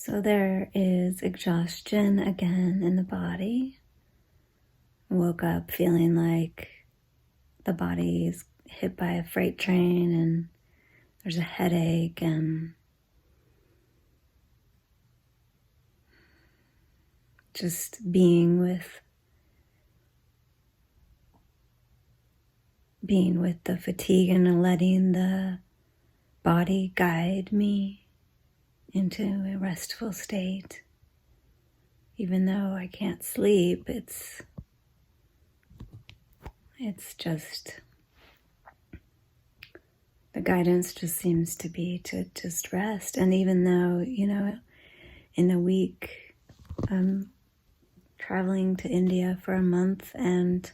So there is exhaustion again in the body. Woke up feeling like the body is hit by a freight train and there's a headache and just being with the fatigue and letting the body guide me into a restful state. Even though I can't sleep, it's just, the guidance just seems to be to just rest. And even though, in a week, I'm traveling to India for a month and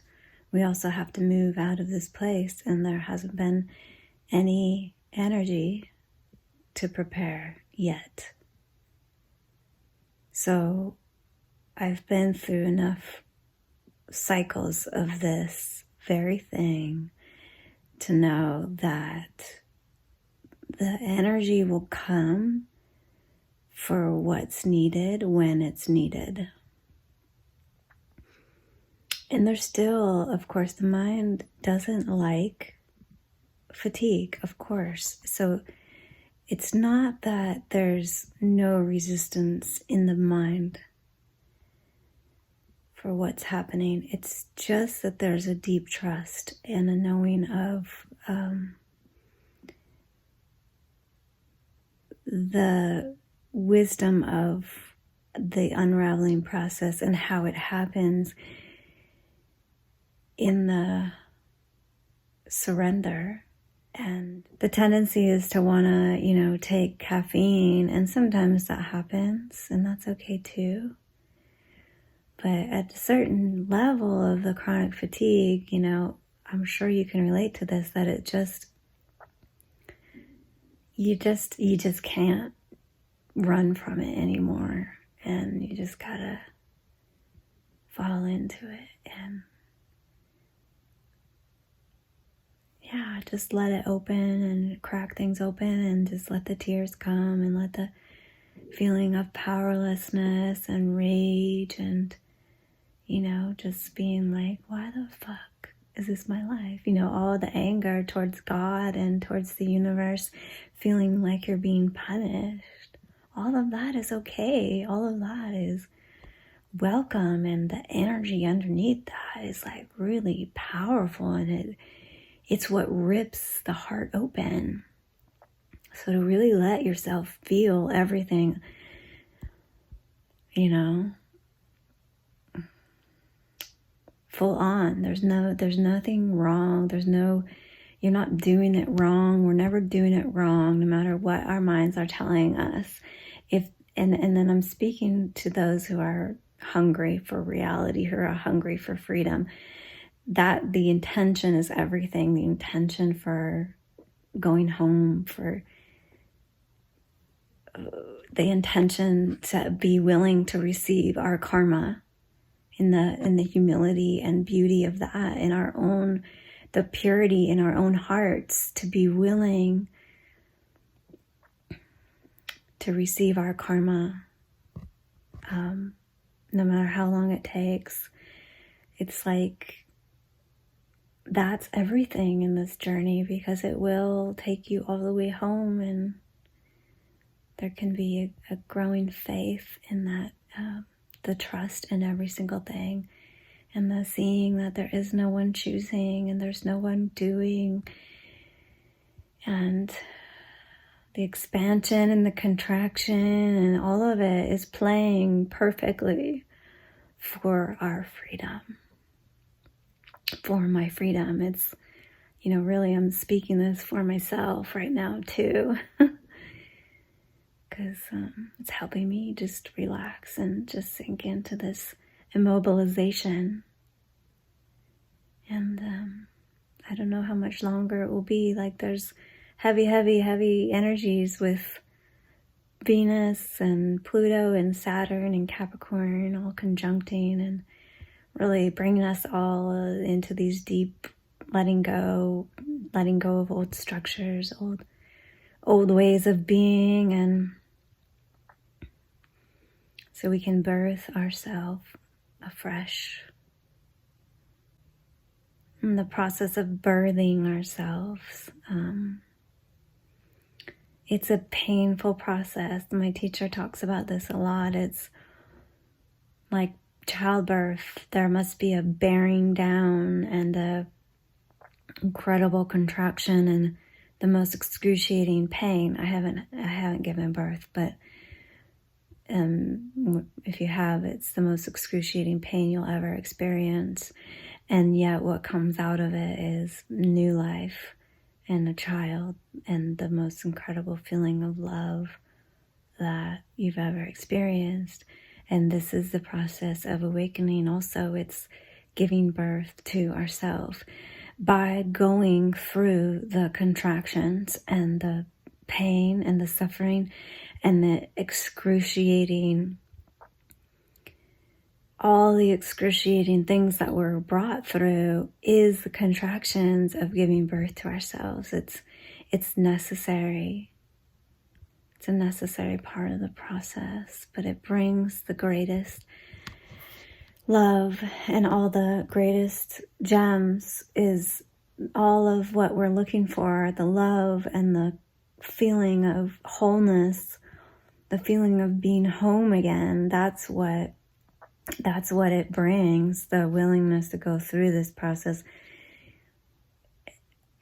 we also have to move out of this place, and there hasn't been any energy to prepare yet. So I've been through enough cycles of this very thing to know that the energy will come for what's needed when it's needed. And there's still, of course, the mind doesn't like fatigue, of course. So it's not that there's no resistance in the mind for what's happening. It's just that there's a deep trust and a knowing of the wisdom of the unraveling process and how it happens in the surrender. And the tendency is to want to, take caffeine, and sometimes that happens, and that's okay too. But at a certain level of the chronic fatigue, I'm sure you can relate to this, that it just, you just can't run from it anymore, and you just gotta fall into it and just let it open and crack things open and just let the tears come and let the feeling of powerlessness and rage and, just being like, why the fuck is this my life? All the anger towards God and towards the universe, feeling like you're being punished. All of that is okay. All of that is welcome. And the energy underneath that is like really powerful, and it's what rips the heart open. So to really let yourself feel everything, full on. There's nothing wrong. You're not doing it wrong. We're never doing it wrong, no matter what our minds are telling us. And then I'm speaking to those who are hungry for reality, who are hungry for freedom. That the intention is everything. The intention for going home, for the intention to be willing to receive our karma in the humility and beauty of that, in our own, the purity in our own hearts, to be willing to receive our karma, no matter how long it takes. It's like, that's everything in this journey, because it will take you all the way home, and there can be a growing faith in that, the trust in every single thing, and the seeing that there is no one choosing and there's no one doing, and the expansion and the contraction and all of it is playing perfectly for our freedom. For my freedom. It's, really I'm speaking this for myself right now too. Because it's helping me just relax and just sink into this immobilization. And I don't know how much longer it will be. Like, there's heavy energies with Venus and Pluto and Saturn and Capricorn all conjuncting and really bringing us all into these deep letting go of old structures, old ways of being, and so we can birth ourselves afresh. In the process of birthing ourselves, it's a painful process. My teacher talks about this a lot. It's like childbirth. There must be a bearing down and a incredible contraction and the most excruciating pain. I haven't given birth, but if you have, it's the most excruciating pain you'll ever experience. And yet what comes out of it is new life and a child and the most incredible feeling of love that you've ever experienced. And this is the process of awakening. Also, it's giving birth to ourselves by going through the contractions and the pain and the suffering and the excruciating, all the excruciating things that we're brought through is the contractions of giving birth to ourselves. It's necessary. It's a necessary part of the process, but it brings the greatest love, and all the greatest gems is all of what we're looking for, the love and the feeling of wholeness, the feeling of being home again. That's what it brings. The willingness to go through this process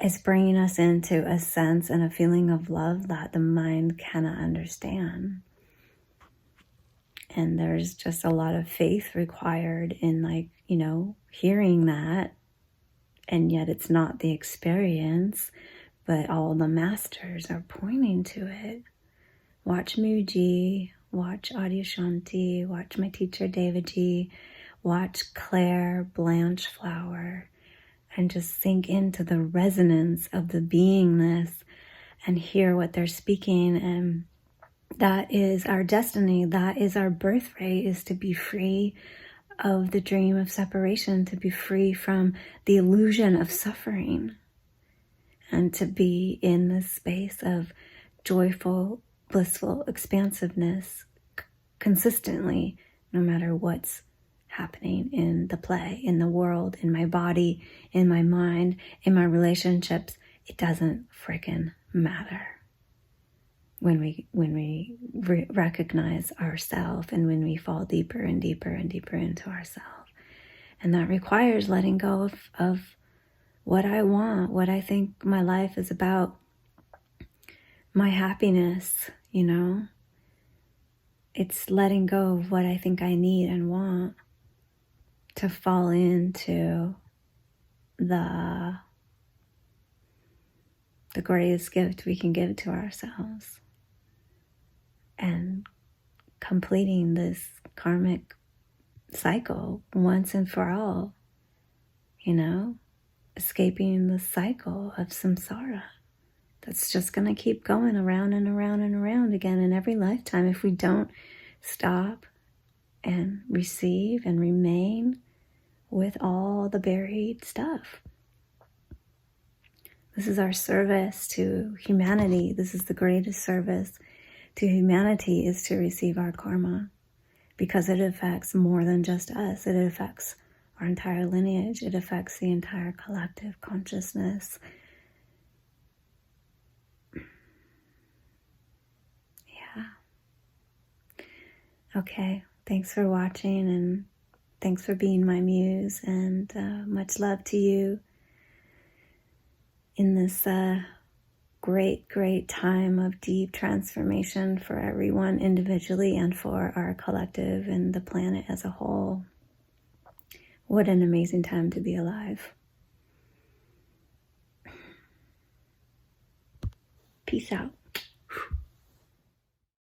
is bringing us into a sense and a feeling of love that the mind cannot understand. And there's just a lot of faith required in hearing that. And yet it's not the experience, but all the masters are pointing to it. Watch Muji, watch Adyashanti, watch my teacher David G, watch Claire Blanche Flower, and just sink into the resonance of the beingness and hear what they're speaking. And that is our destiny. That is our birthright, is to be free of the dream of separation, to be free from the illusion of suffering, and to be in this space of joyful, blissful expansiveness consistently, no matter what's happening in the play, in the world, in my body, in my mind, in my relationships. It doesn't frickin' matter. When we recognize ourselves, and when we fall deeper and deeper and deeper into ourselves. And that requires letting go of what I want, what I think my life is about, my happiness, It's letting go of what I think I need and want to fall into the greatest gift we can give to ourselves. And completing this karmic cycle once and for all, escaping the cycle of samsara that's just going to keep going around and around and around again in every lifetime if we don't stop and receive and remain with all the buried stuff. This is our service to humanity. This is the greatest service to humanity, is to receive our karma, because it affects more than just us. It affects our entire lineage. It affects the entire collective consciousness. Yeah. Okay. Thanks for watching, and thanks for being my muse, and much love to you in this great time of deep transformation for everyone individually and for our collective and the planet as a whole. What an amazing time to be alive. Peace out.